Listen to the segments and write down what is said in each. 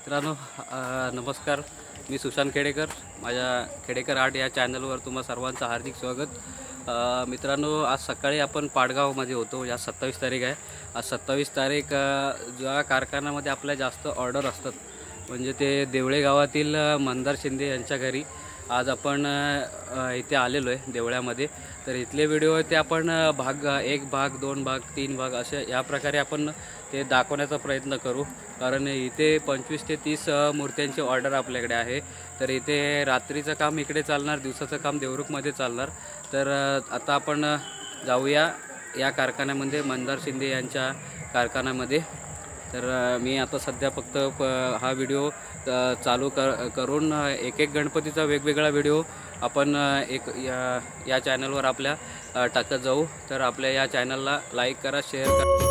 मित्रांनो नमस्कार, मी सुशांत खेडेकर. माझ्या खेडेकर आर्ट या चॅनलवर तुम्हा सर्वांचं हार्दिक स्वागत. मित्रांनो, आज सकाळी आपण पाडगावमध्ये होतो. या 27 तारीख आहे. आज 27 तारीख ज्या कारखान्यामध्ये आपल्या जास्त ऑर्डर असतात म्हणजे ते देवळे गावातील मंदार शिंदे यांच्या घरी आज आपण इथे आलेलो आहे देवळ्यामध्ये. तर इथले व्हिडिओ ते आपण भाग 1 भाग 2 भाग 3 भाग असे या प्रकारे आपण ते दाखवण्याचा प्रयत्न करू. कारण इथे 25 ते 30 मूर्त्यांची ऑर्डर आपल्याकडे आहे. तर इथे रात्रीचं काम इकडे चालणार, दिवसाचं काम देवरुखमध्ये चालणार. तर आता आपण जाऊया या कारखान्यामध्ये, मंदार शिंदे यांच्या कारखान्यामध्ये. तर मी आता सध्या फक्त हा व्हिडिओ चालू करून एक गणपतीचा वेगवेगळा व्हिडिओ आपण या चॅनलवर आपल्या टाकत जाऊ. तर आपल्या या चॅनलला लाईक करा, शेअर करा.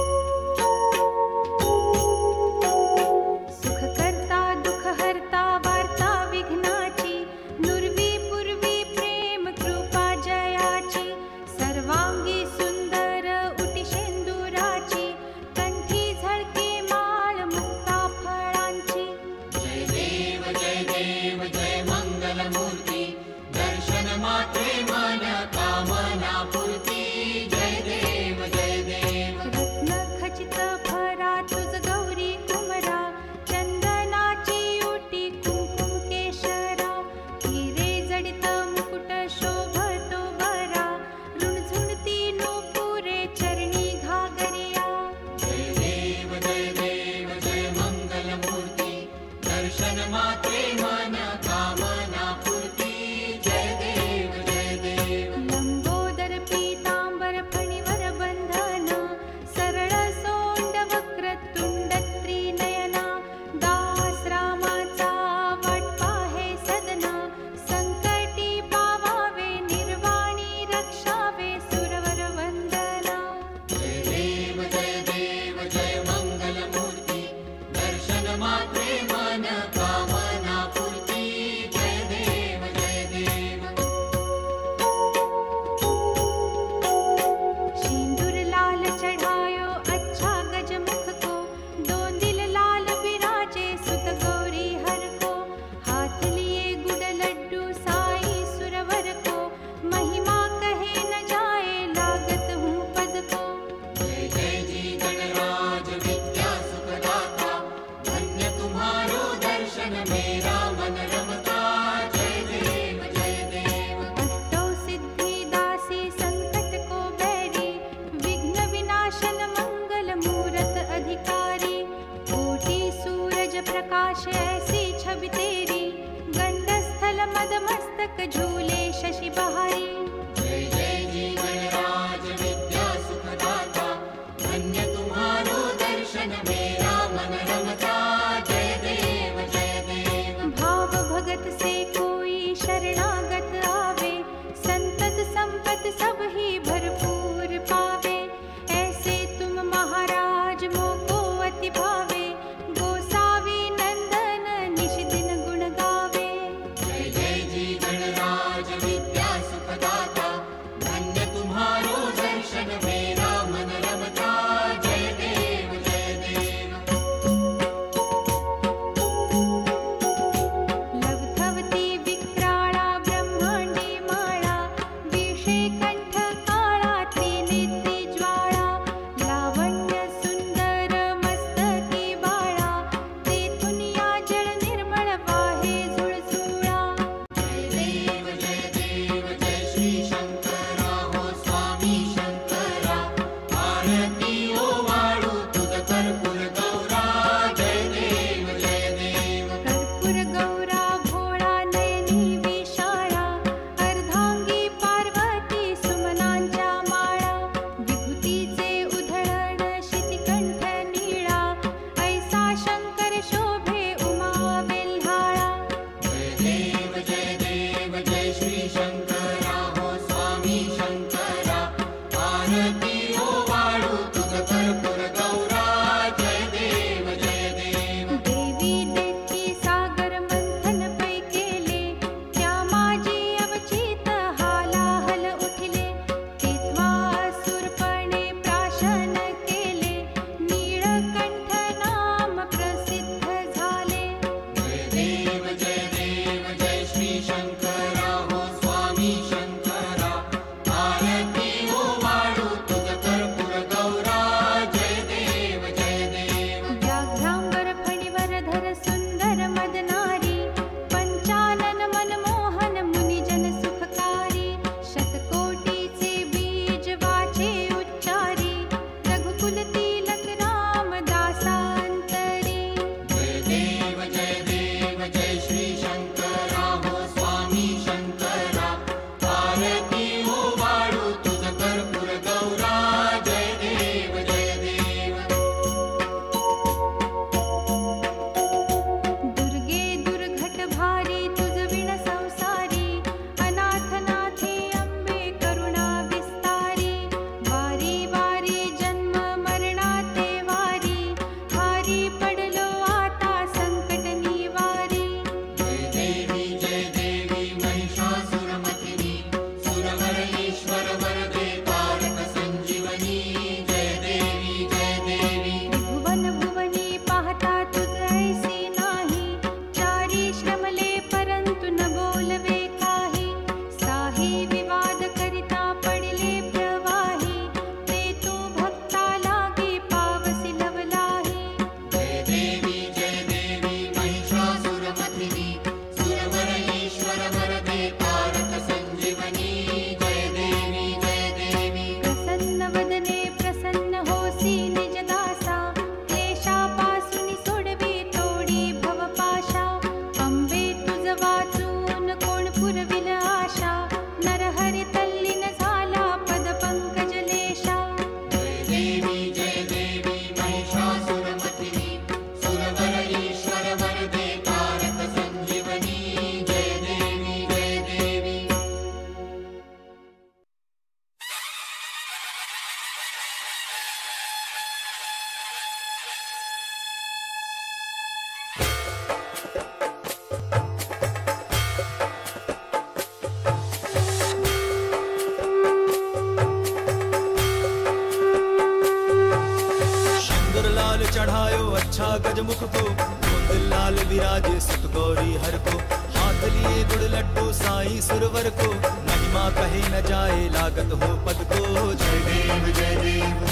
चढ़ायो अच्छा गजमुख को, कुंद लाल विराजे सुत गौरी हर को, हाथ लिए गुड़ लड्डू साई सुरवर को, महिमा कहे न जाए लागत हो पद को। जय देव जय देव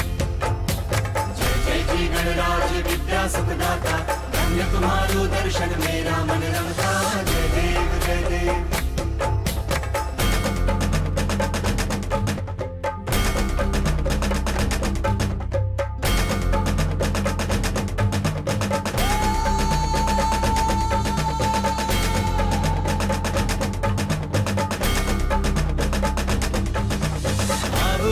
जय जय जी गणराज विद्या सुखदाता, धन्य तुम्हारो दर्शन मेरा मन रमता। जय देव जय देव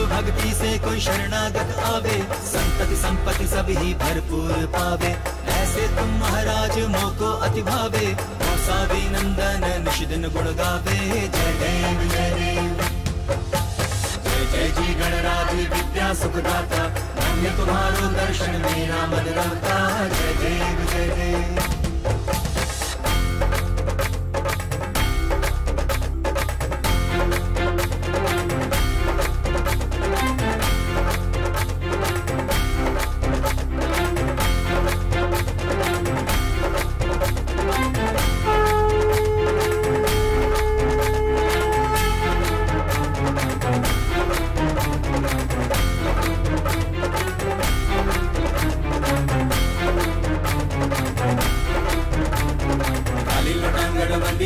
भक्ति से कोई शरणागत आवे, संतति संपत्ति सब ही भरपूर पावे। ऐसे तुम महाराज मोको अति भावे, गोसावी नंदन निश दिन गुण गावे। जय देव जय देव जय जय जी गणराज विद्या सुखदाता, धन्य तुम्हारो दर्शन मेरा मन रमता। जय देव जय देव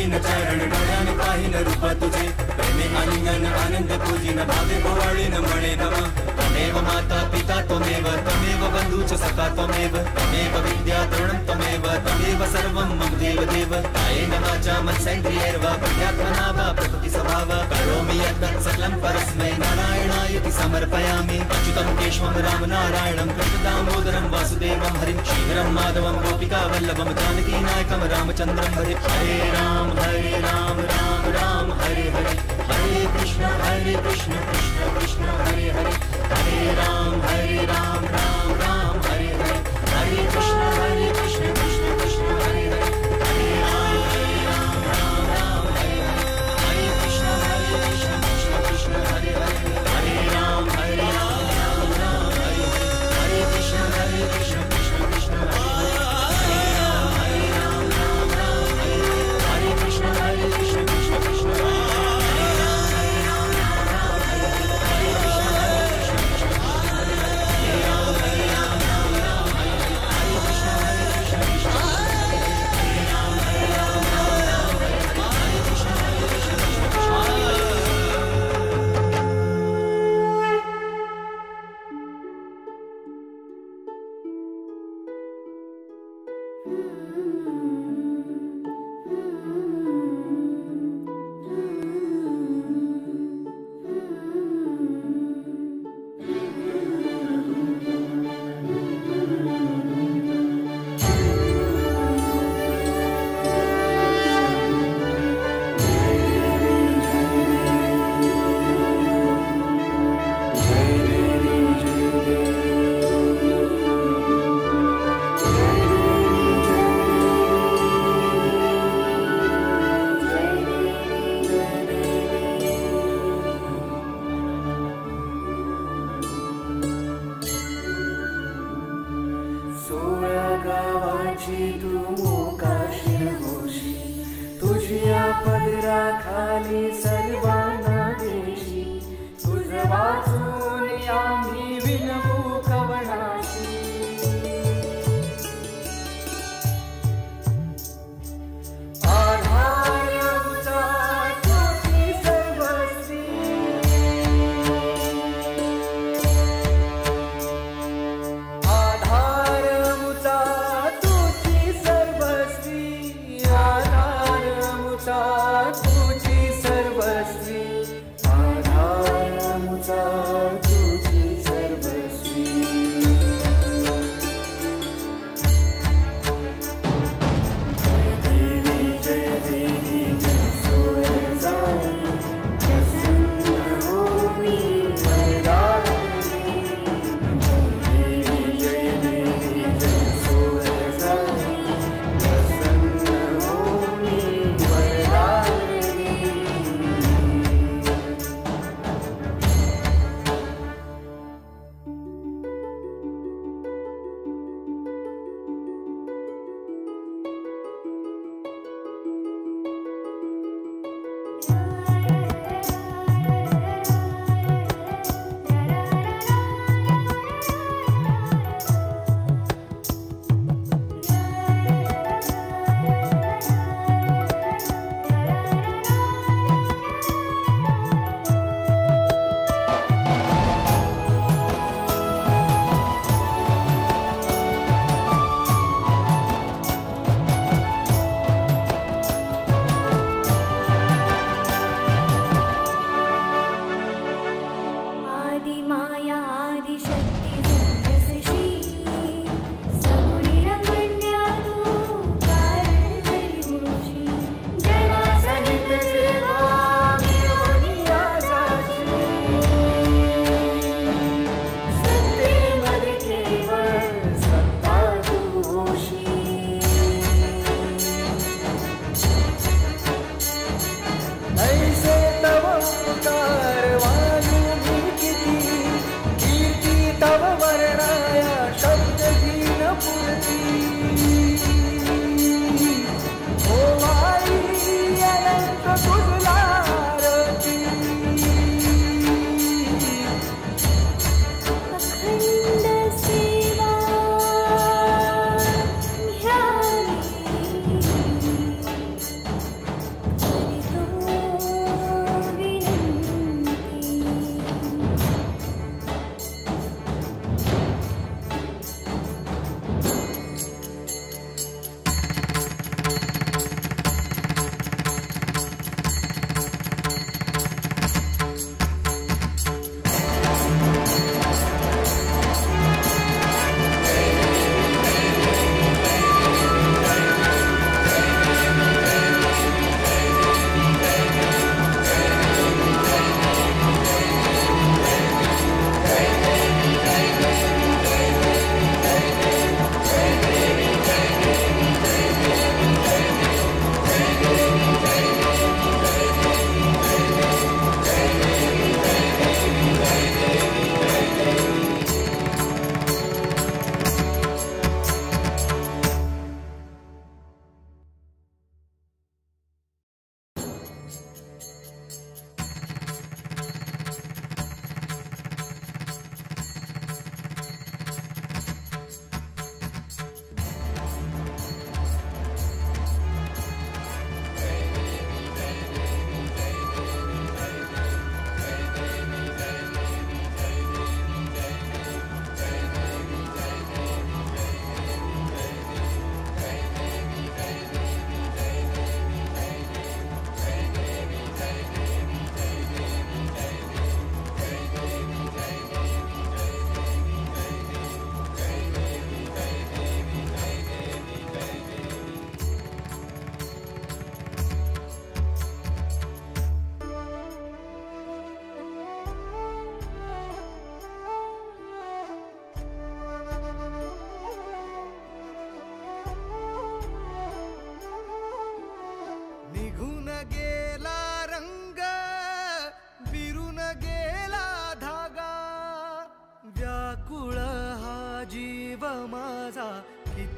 न चरण डोळ्यान पाहि न रूप तुझे, प्रेमे आलिंगन आनंद पूजी न भावे भोवाळी न म्हणे नम। त्वमेव माता पिता त्वमेव, त्वमेव बंधु च सखा त्वमेव, त्वमेव विद्या द्रोणं त्वमेव, त्वमेव सर्वं मम देव देव। कायेन वाचा मनसेन्द्रियैर्वा बुद्ध्यात्मना वा प्रकृति स्वभाव, करोमि यत् सकलं परस्मै नारायणायति समर्पयामि। अच्युतं केशवं राम नारायणं कृष्ण दामोदरं वासुदेवं हरिं, श्रीधरं माधवं गोपिका वल्लभं जानकी नायकं रामचन्द्रं हरे। हरे राम राम राम हरे हरे, हरे कृष्ण कृष्ण कृष्ण हरे हरे, हरे राम राम राम हरे हरे, हरे कृष्ण कृष्ण कृष्ण हरे हरे, हरे राम राम हरे हरे, हरे कृष्ण कृष्ण कृष्ण हरे हरे, हरे राम राम हरे हरे, हरे कृष्ण कृष्ण कृष्ण हरे हरे, हरे राम राम हरे हरे, हरे कृष्ण कृष्ण कृष्ण हरे हरे।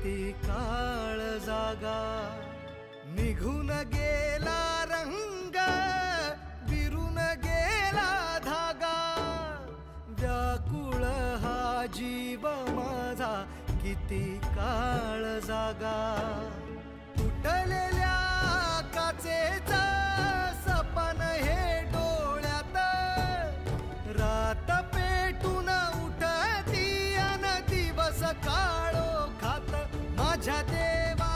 किती काळ जागा निघून गेला रंग विरून गेला धागा व्याकुळ हा जीव माझा किती काळ जागा तुटलेल्या काचेचा सपन हे डोळ्यात रात पेटून उठती अन दिवस काळो खात माझ्या देवा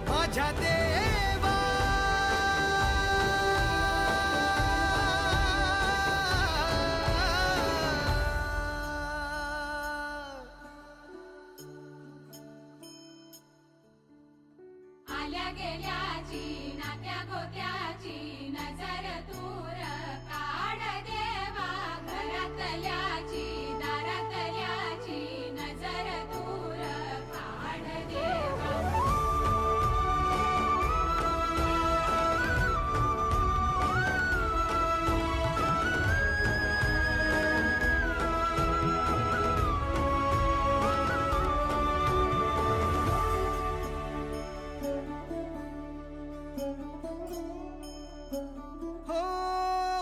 माझ्या देवा आल्या गेल्याची नात्या गोत्याची नजर दूर काढ देवा घरातल्याची दारातल्याची नजर दूर काढ देवा हो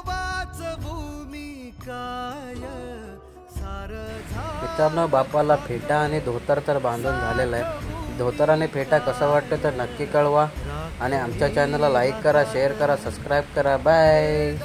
वाचवू मी काय सार मित्रांनो, बापाला फेटा आणि धोतर तर बांधून झालेला आहे. धोतर आणि फेटा कसं वाटतं तर नक्की कळवा आणि आमच्या चॅनलला लाईक करा, शेअर करा, सबस्क्राईब करा. बाय.